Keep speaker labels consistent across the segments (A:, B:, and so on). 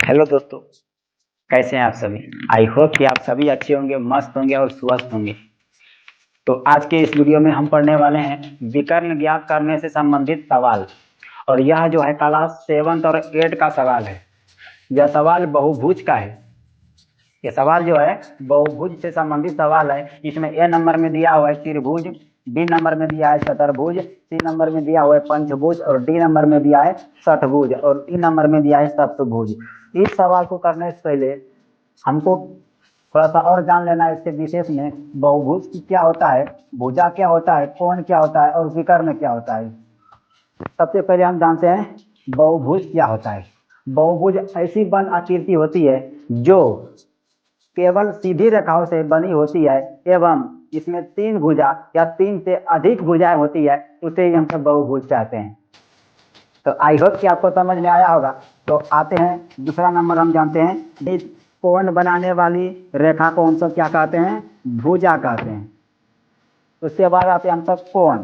A: Hello दोस्तों। कैसे हैं आप सभी। आई होप कि आप सभी अच्छे होंगे, मस्त होंगे और स्वस्थ होंगे। तो आज के इस वीडियो में हम पढ़ने वाले हैं विकर्ण ज्ञात करने से संबंधित सवाल। और यह जो है क्लास 7 और 8 का सवाल है। यह सवाल बहुभुज का है। ये सवाल जो है बहुभुज से संबंधित सवाल है। इसमें ए नंबर में दिया हुआ है त्रिभुज, बी नंबर में दिया है चतुर्भुज, सी नंबर में दिया हुआ है पंचभुज और डी नंबर में दिया है षटभुज और ई नंबर में दिया है सप्तभुज। इस सवाल को करने से पहले हमको थोड़ा सा और जान लेना है इसके विशेष में। बहुभुज क्या होता है, भुजा क्या होता है, कोण क्या होता है और विकर्ण क्या होता है। सबसे पहले हम जानते हैं बहुभुज क्या होता है। बहुभुज ऐसी बन आकृति होती है जो केवल सीधी रेखाओं से बनी होती है एवं इसमें 3 भुजा या 3 से अधिक भुजाएं होती है, उसे ही हम सब बहुभुज कहते हैं। तो आई होप कि आपको समझ में आया होगा। तो आते हैं दूसरा नंबर। हम जानते हैं इस कोण बनाने वाली रेखा को हम सब क्या कहते हैं, भुजा कहते हैं। उसके बाद आते हैं हम सब कोण।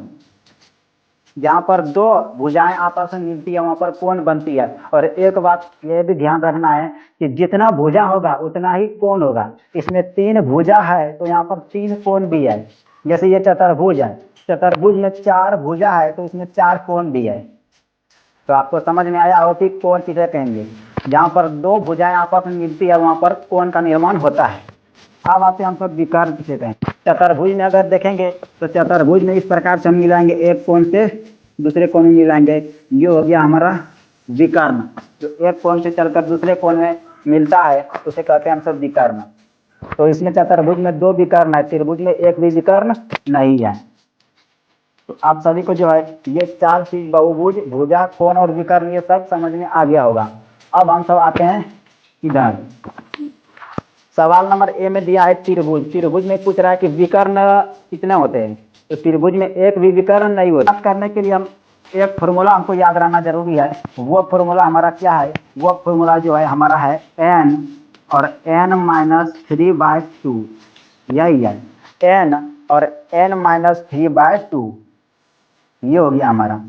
A: जहाँ पर दो भुजाएं आपस में मिलती है वहां पर कोण बनती है। और एक बात ये भी ध्यान रखना है कि जितना भुजा होगा उतना ही कोण होगा। इसमें 3 भुजा है तो यहाँ पर 3 कोण भी है। जैसे ये चतुर्भुज है, चतुर्भुज में 4 भुजा है तो इसमें 4 कोण भी है। तो आपको समझ में आया हो कि कोण किसे कहेंगे। जहाँ पर 2 भुजाएं आपस में मिलती है वहां पर कोण का निर्माण होता है। अब आते हैं हम सब विकर्ण किसे कहेंगे। चतुर्भुज में अगर देखेंगे तो चतुर्भुज में इस प्रकार से हम मिलाएंगे, एक कोण से दूसरे कोण में मिलाएंगे। ये हो गया हमारा विकर्ण। जो एक कोण से चलकर दूसरे कोण में मिलता है उसे कहते हैं हम सब विकर्ण। तो इसमें चतुर्भुज में 2 विकर्ण है, त्रिभुज में एक भी विकर्ण नहीं है। तो आप सभी को जो है ये 4 चीज बहुभुज, भुजा, कोण और विकर्ण ये सब समझ में आ गया होगा। अब हम सब आते हैं इधर। सवाल नंबर ए में दिया है त्रिभुज। त्रिभुज में पूछ रहा है कि विकर्ण कितने होते हैं। तो त्रिभुज में एक भी विकर्ण नहीं होता। बात करने के लिए हम एक फॉर्मूला हमको याद रहना जरूरी है। वो फॉर्मूला हमारा क्या है, वो फॉर्मूला जो है हमारा है n और n-3/2। यही है n और n-3/2। ये हो गया हमारा।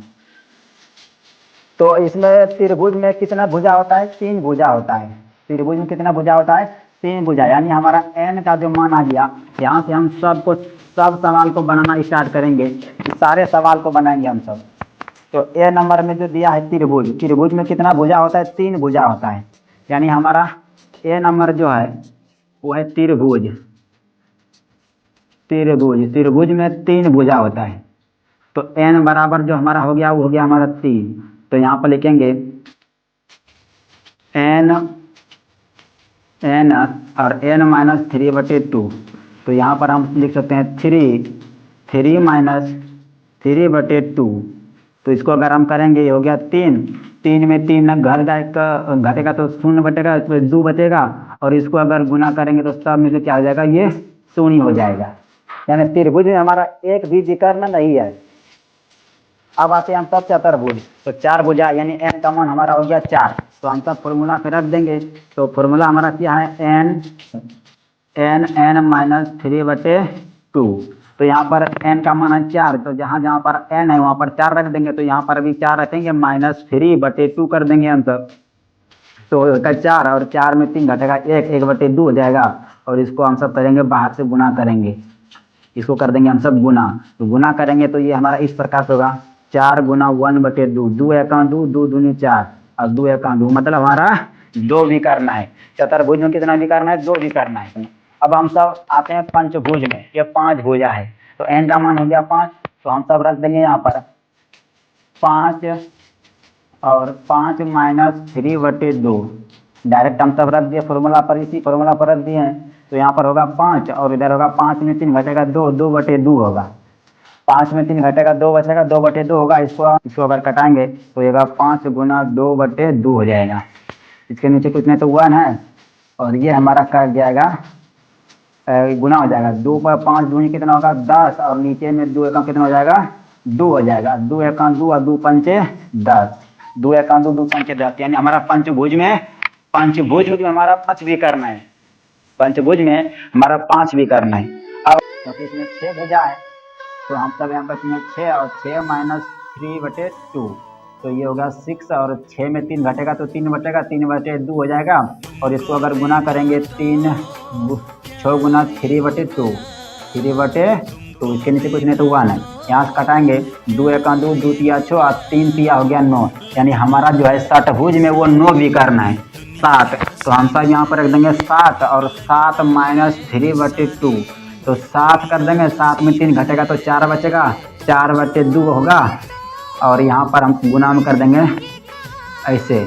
A: तो इसमें त्रिभुज में कितना भुजा होता है, 3 भुजा होता है। त्रिभुज में कितना भुजा होता है, 3 भुजा। यानी हमारा n का जो मान आ गया, यहाँ से हम सब सवाल को बनाना स्टार्ट करेंगे। सारे सवाल को बनाएंगे हम सब। तो ए नंबर में जो दिया है त्रिभुज, त्रिभुज में कितना भुजा होता है, 3 भुजा होता है। यानी हमारा ए नंबर जो है वो है त्रिभुज। त्रिभुज त्रिभुज में 3 भुजा होता है। तो n बराबर जो हमारा हो गया वो हो गया हमारा 3। तो यहाँ पर लिखेंगे n और n-3/2। तो यहाँ पर हम लिख सकते हैं 3 तो इसको अगर हम करेंगे ये हो गया 3 में 3 न घटेगा तो 0 बटेगा, 2 बचेगा। और इसको अगर गुना करेंगे तो सब में क्या हो जाएगा, ये 0 हो जाएगा। यानी त्रिभुज में हमारा एक भी विकर्ण नहीं है। अब आते हैं हम सब चतुर्भुज। तो 4 भुजा यानी n का मान हमारा हो गया 4। तो हम सब फॉर्मूला पे रख देंगे। तो फॉर्मूला हमारा क्या है, n-3/2। तो यहाँ पर n का मान है 4। तो जहाँ जहाँ पर n है वहाँ पर 4 रख देंगे। तो यहाँ पर भी 4 रखेंगे, -3/2 कर देंगे हम सब। तो होगा 4 और 4 में 3 घटेगा 1/2 हो जाएगा। और इसको हम सब करेंगे बाहर से गुना करेंगे। इसको कर देंगे हम सब गुना। तो गुना करेंगे तो ये हमारा इस प्रकार से होगा 4 गुना 1/2। 2 एका 2, 2 दूनी 4 और 2 एका 2, मतलब हमारा 2 भी करना है। चतुर्भुज में कितना भी करना है, 2 भी करना है। अब हम सब आते हैं पंचभुज में। ये 5 भुजा है। तो n का मान हो गया 5। तो हम सब रख देंगे यहाँ पर 5 और 5 -3/2। डायरेक्ट हम सब रख दिए फॉर्मूला पर, इसी फॉर्मूला पर रख दिए हैं। तो यहाँ पर होगा 5 और इधर होगा 5 में 3 घटेगा 2, 2/2 होगा। 5 में 3 घटेगा 2 बचेगा, 2/2 होगा। इसको अगर कटाएंगे तो ये 5 गुना 2/2 हो जाएगा। इसके नीचे कुछ नहीं तो 1 है और ये हमारा कट जाएगा, गुना हो जाएगा। 2 पर 5 दूनी कितना होगा 10 और नीचे में 2 एकम कितना हो जाएगा 2 हो जाएगा। 2 एकम 2 और 2 पंचे 10। 2 एकम 2, 2 पंचे 10। यानी हमारा पंचभुज में हमारा 5 भी करना है। पंचभुज में हमारा 5 भी करना है। अब क्योंकि इसमें 6 भुजा है तो हम सब यहाँ पर 6 और 6 -3/2। तो ये होगा 6 और 6 में 3 घटेगा तो 3 बटेगा, 3/2 हो जाएगा। और इसको अगर गुना करेंगे 6 गुना 3/2, 3/2, इसके नीचे कुछ नहीं तो 1 है। यहाँ से कटाएंगे 2 एका 2, 2 तिया 6 और 3 तिया हो गया 9, यानी हमारा जो है षटभुज में वो 9 विकर्ण है 7। तो हम सब यहाँ पर रख देंगे 7 और 7 माइनस 3/2, तो 7 कर देंगे, 7 में 3 घटेगा तो 4 बचेगा, 4/2 होगा। और यहाँ पर हम गुना में कर देंगे ऐसे,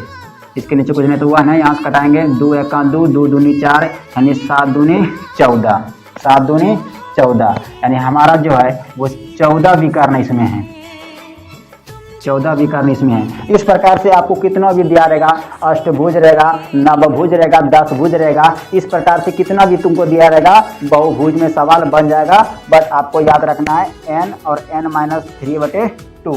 A: इसके नीचे कुछ नहीं तो 1 है। यहाँ से कटाएंगे 2 एका 2, 2 दूनी 4, यानी 7 दूनी 14, 7 दूनी 14, यानी हमारा जो है वो 14 विकर्ण इसमें है, 14 विकर्ण इसमें है। इस प्रकार से आपको कितना भी दिया रहेगा, अष्टभुज रहेगा, नवभुज रहेगा, 10भुज रहेगा, इस प्रकार से कितना भी तुमको दिया रहेगा बहुभुज में सवाल बन जाएगा। बस आपको याद रखना है n और n-3/2